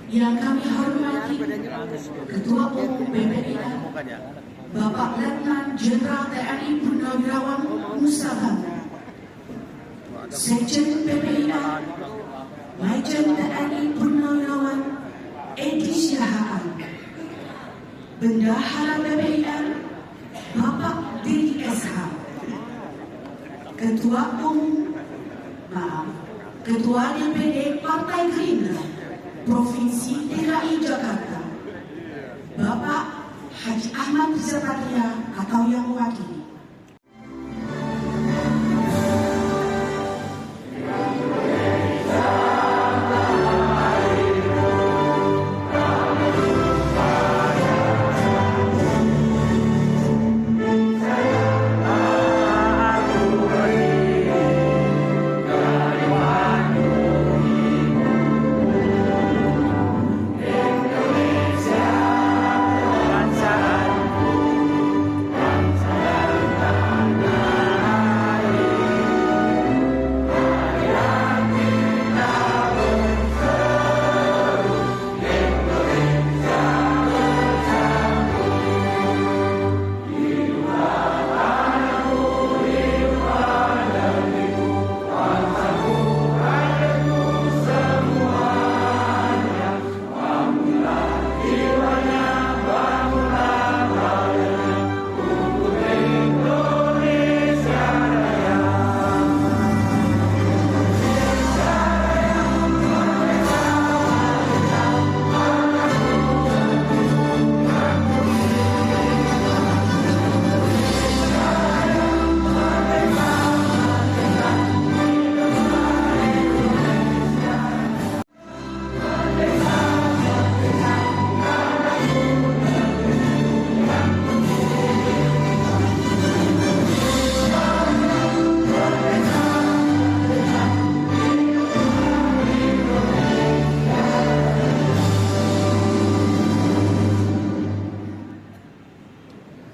Yang kami hormati Ketua Umum PPIN Bapak Letnan Jenderal TNI Purnawirawan Musa Bangga, Sekjen PPIN Majen TNI Purnawirawan Edi Siahaan, Bendahara PPIN Bapak Didi SH, Ketua DPD Partai Gerindra Provinsi DKI Jakarta, Bapak Haji Ahmad Zakaria atau yang mewakili.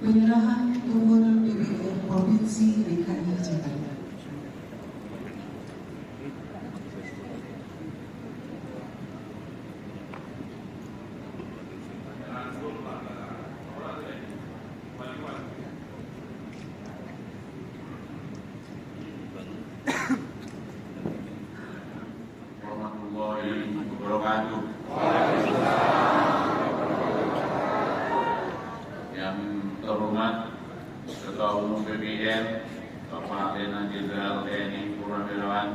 Penyerahan nomor PPIN Provinsi DKI Jakarta. Warahmatullahi wabarakatuh. Yang terhormat Ketua Umum PPIN Bapak Letnan Jenderal TNI Purnawirawan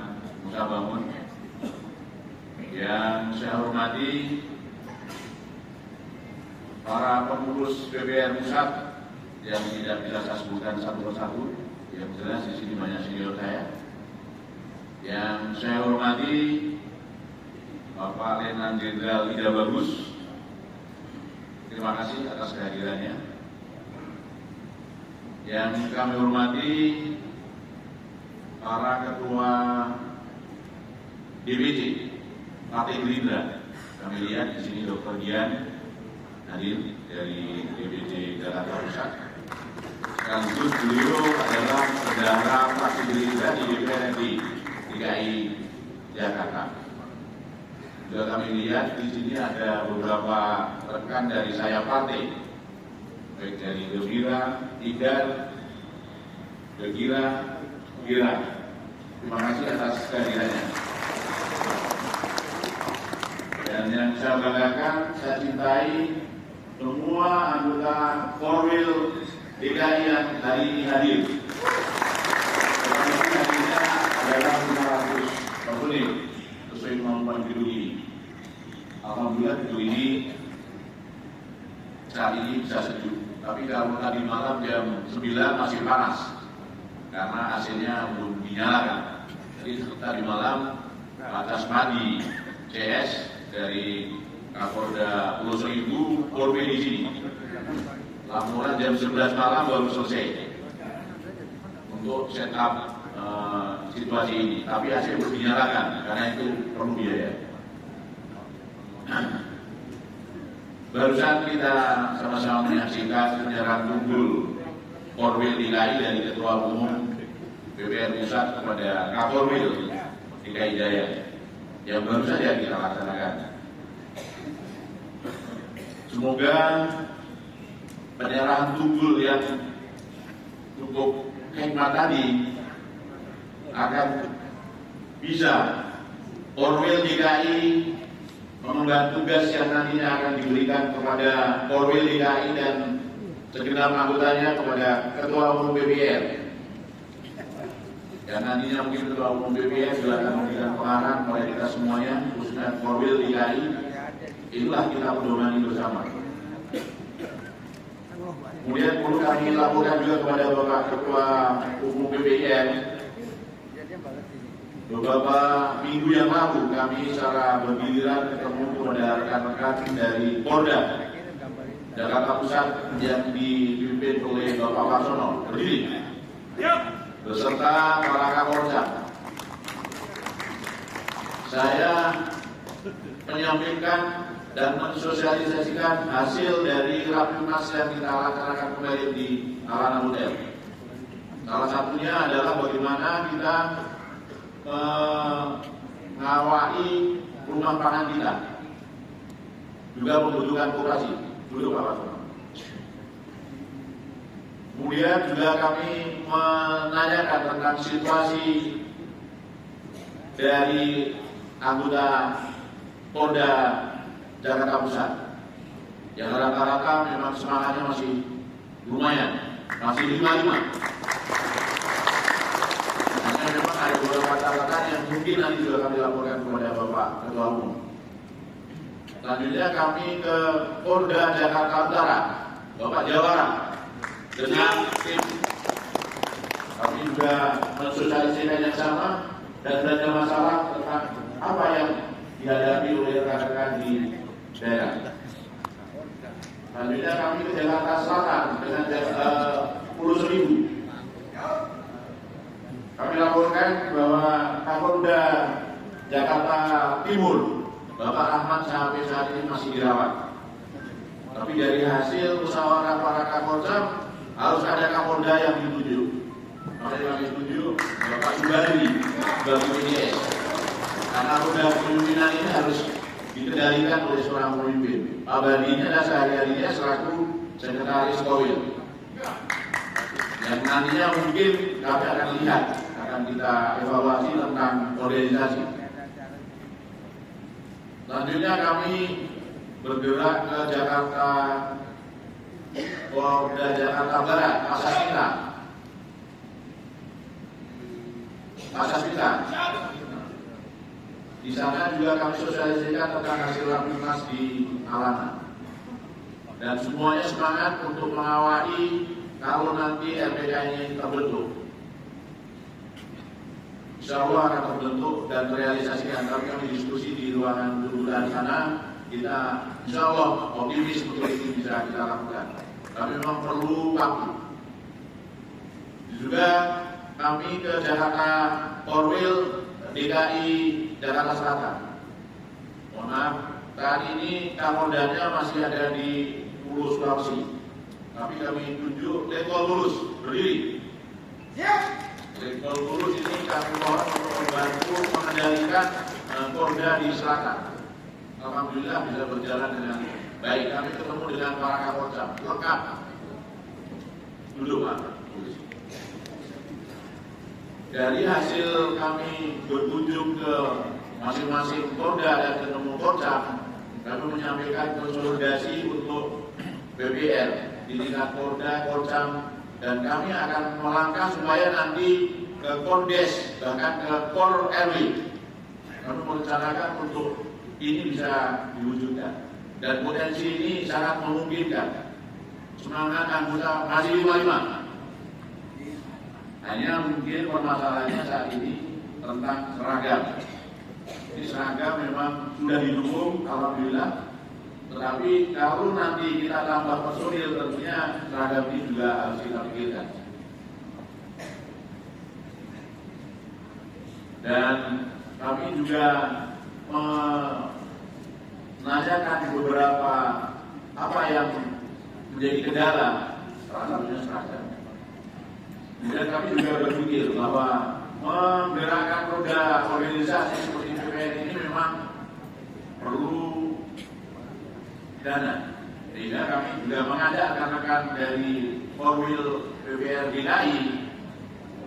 Musa Bangun, yang saya hormati para pengurus PPIN Pusat yang tidak bisa saya sebutkan satu persatu, yang jelas di sini banyak senior saya. Yang saya hormati Bapak Letnan Jenderal Ida Bagus, terima kasih atas kehadirannya. Yang kami hormati para ketua DPD Partai Gerindra. Kami lihat di sini Dr. Dian hadir dari DPD Jakarta Pusat. Sekaligus beliau adalah bendahara fraksi Gerindra di DPRD DKI Jakarta. Juga kami lihat di sini ada beberapa rekan dari sayap partai, baik dari Gerindra, Tidar, Gerindra. Terima kasih atas kehadirannya. Dan yang saya banggakan, saya cintai semua anggota Korwil DKI yang hari ini hadir. Hadirnya adalah 500 personil sesuai kemampuan gedung ini. Alhamdulillah gedung ini saat ini bisa sejuk. Tapi kalau tadi malam jam 9 masih panas karena AC-nya belum dinyalakan. Jadi tadi malam Pak Kasmadi CS dari Kapolda Pulau Seribu Korbe di sini. Laporan jam 11 malam baru selesai untuk setup situasi ini. Tapi AC belum dinyalakan karena itu perlu biaya. Barusan kita sama-sama menyaksikan penyerahan tunggul Korwil DKI dari Ketua Umum PPIN Pusat kepada Kapolwil DKI Jaya. yang baru saja kita laksanakan. Semoga penyerahan tunggul yang cukup hikmat tadi akan bisa Korwil DKI mengemban tugas yang nantinya akan diberikan kepada Korwil DKI dan segenap anggotanya kepada Ketua Umum BPR. Dan nantinya mungkin Ketua Umum BPR juga akan memberikan pengarahan kepada kita semuanya, khususnya Korwil DKI. Itulah kita pedomani bersama. Kemudian perlu kami laporkan juga kepada Bapak Ketua Umum BPR. Beberapa minggu yang lalu kami secara bergiliran ketemu kepada rekan-rekan dari Polda Jakarta Pusat yang dipimpin oleh Bapak Warsono berdiri beserta para Kapolda. Saya menyampaikan dan mensosialisasikan hasil dari Rapimnas yang kita laksanakan kemarin di Alana Hotel. Salah satunya adalah bagaimana kita mengawai rumah pangan kita, juga membutuhkan koperasi. Dulu Pak Warsono. Kemudian juga kami menanyakan tentang situasi dari anggota Polda Jakarta Pusat yang rata-rata memang semangatnya masih lumayan, masih 5-5. Hanya memang ada beberapa catatan yang mungkin nanti juga kami laporkan kepada Bapak Ketua Umum. Selanjutnya kami ke Polda Jakarta Utara, Bapak Jawara, dengan tim. Kami juga mensosialisasikan yang sama dan ada masalah tentang apa yang dihadapi oleh rekan-rekan di daerah. Selanjutnya kami ke Jakarta Selatan dengan 10.000. Kami laporkan bahwa Kapolda Jakarta Timur, Bapak Ahmad sampai saat ini masih dirawat. Tapi dari hasil musyawarah para Kapolda harus ada Kapolda yang ditunjuk. Makanya kami tunjuk Bapak Subari sebagai PDS. Karena roda kepemimpinan ini harus dikendalikan oleh seorang pemimpin. Abadinya dan sehari-harinya selaku Sekretaris Kowil. Yang nantinya mungkin kami akan lihat, akan kita evaluasi tentang organisasi. Selanjutnya kami bergerak ke Jakarta, Polda Jakarta Barat, Pasar Kita. Di sana juga kami sosialisasikan tentang hasil Rapimnas di Alana. Dan semuanya semangat untuk mengawali kalau nanti RPK-nya ini terbentuk. Insya Allah akan terbentuk dan terrealisasikan. Tapi kami diskusi di ruangan tuntutan sana, kita insya Allah optimis untuk itu bisa kita lakukan. Tapi memang perlu waktu. Juga kami ke Jakarta Korwil DKI Jakarta Selatan. Mohon maaf, saat ini Kapoldanya masih ada di Pulau Sulawesi. Tapi kami tunjuk Letkol Lurus berdiri. Letkol Lurus ini kami mohon untuk membantu mengendalikan Polda di Selatan. Alhamdulillah bisa berjalan dengan baik. Kami ketemu dengan para Kapolda lengkap. Duduk Pak. Dari hasil kami berkunjung ke masing-masing Polda dan ketemu Polda, kami menyampaikan konsolidasi untuk BPR di tingkat Polda, Polcam, dan kami akan melangkah supaya nanti ke Kordes, bahkan ke Kor RW. Kami merencanakan untuk ini bisa diwujudkan. Dan potensi ini sangat memungkinkan. Semangat anggota masih 5-5. Hanya mungkin permasalahannya saat ini tentang seragam. Jadi seragam memang sudah didukung, alhamdulillah. Tetapi kalau nanti kita tambah personil, tentunya seragam ini juga harus kita pikirkan. Dan kami juga menanyakan beberapa apa yang menjadi kendala, salah satunya seragam. Dan kami juga berpikir bahwa menggerakkan roda organisasi seperti BPR ini memang dana. Sehingga kami juga mengajak rekan-rekan dari Formil PPR DKI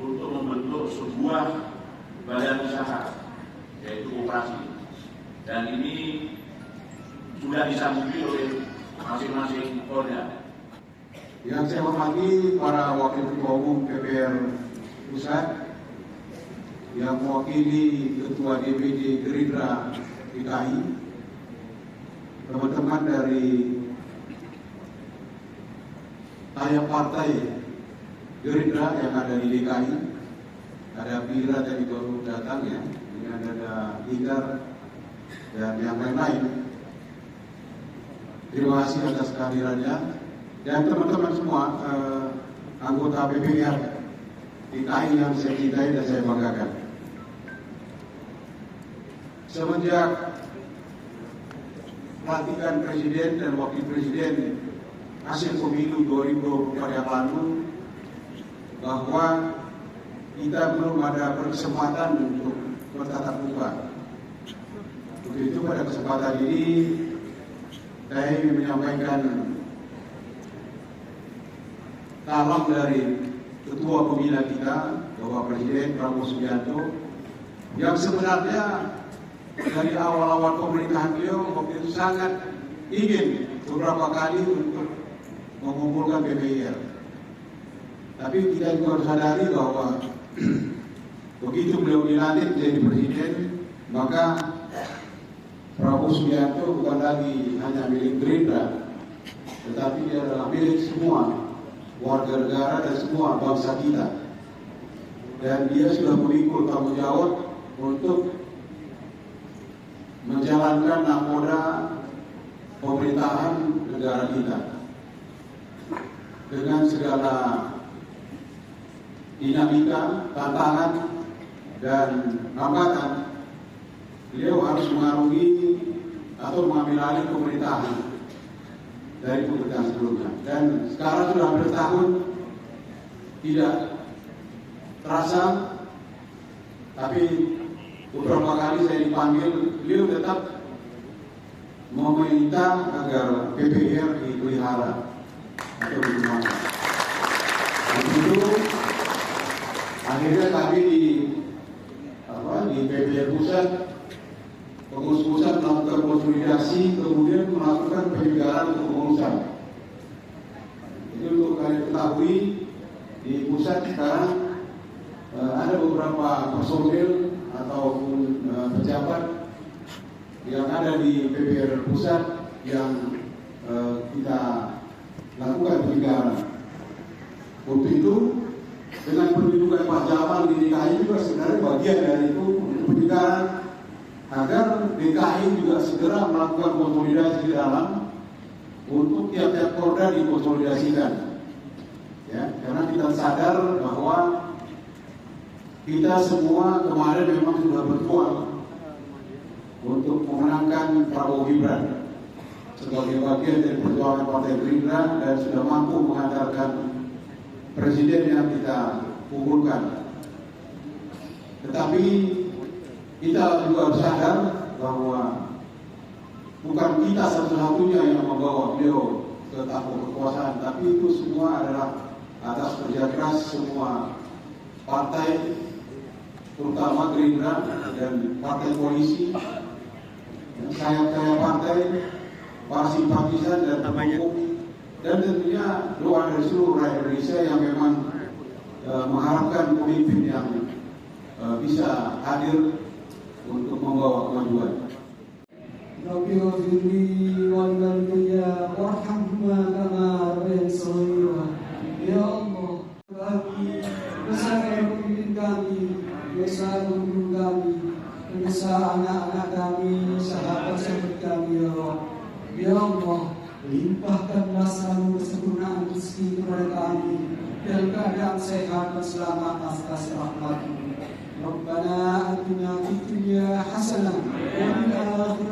untuk membentuk sebuah badan usaha, yaitu koperasi. Dan ini sudah disanggupi oleh masing-masing Polda. Yang saya hormati para wakil ketua umum PPR Pusat, yang mewakili ketua DPD Gerindra DKI, teman-teman dari sayap partai Gerindra yang ada di DKI, ada Pira tadi baru datang ya, kemudian ada Igar dan yang lain-lain. Terima kasih atas kehadirannya dan teman-teman semua anggota PPR DKI yang saya cintai dan saya banggakan. Semenjak pelantikan Presiden dan Wakil Presiden hasil pemilu 2024 yang lalu, bahwa kita belum ada berkesempatan untuk bertatap muka. Untuk itu pada kesempatan ini saya ingin menyampaikan salam dari Ketua Pembina kita, Bapak Presiden Prabowo Subianto, yang sebenarnya dari awal-awal pemerintahan beliau waktu itu sangat ingin beberapa kali untuk mengumpulkan PPR. Tapi kita juga harus sadari bahwa begitu beliau dilantik menjadi presiden, maka Prabowo Subianto bukan lagi hanya milik Gerindra, tetapi dia adalah milik semua warga negara dan semua bangsa kita. Dan dia sudah memikul tanggung jawab untuk menjalankan nakoda pemerintahan negara kita dengan segala dinamika, tantangan, dan hambatan. Beliau harus mengarungi atau mengambil alih pemerintahan dari pemerintahan sebelumnya. Dan sekarang sudah hampir tahun, tidak terasa, tapi beberapa kali saya dipanggil, beliau tetap meminta agar PPR dipelihara atau dikembangkan. Begitu akhirnya kami di PPR Pusat, pengurus pusat melakukan konsolidasi, kemudian melakukan penyegaran kepengurusan. Itu untuk kalian ketahui, di pusat sekarang ada beberapa personil ataupun pejabat yang ada di PPR Pusat yang kita lakukan penyegaran. Untuk itu, dengan pendudukan Pak Jamal di DKI juga sebenarnya bagian dari itu penyegaran agar DKI juga segera melakukan konsolidasi di dalam untuk tiap-tiap Polda dikonsolidasikan. Ya, karena kita sadar bahwa kita semua kemarin memang sudah berjuang untuk memenangkan Prabowo Gibran sebagai bagian dari perjuangan Partai Gerindra dan sudah mampu menghantarkan presiden yang kita unggulkan. Tetapi kita juga harus sadar bahwa bukan kita satu-satunya yang membawa beliau ke tampuk kekuasaan, tapi itu semua adalah atas kerja keras semua partai, terutama Gerindra dan partai koalisi, sayap-sayap partai, para simpatisan dan pendukung, dan tentunya doa dari seluruh rakyat Indonesia yang memang mengharapkan pemimpin yang bisa hadir untuk membawa kemajuan. Rabbi ghfirli walidayya warhamhuma kama rabbayani shaghira. Ya Allah, kami besarkan pemimpin kami, besarkan guru kami, besar anak-anak kami, sahabat-sahabat kami, ya Allah. Ya Allah, limpahkanlah selalu kesempurnaan rezeki kepada kami dalam keadaan sehat dan selamat atas rahmat-Mu. Rabbana atina fid dunya hasanah wa fil akhirati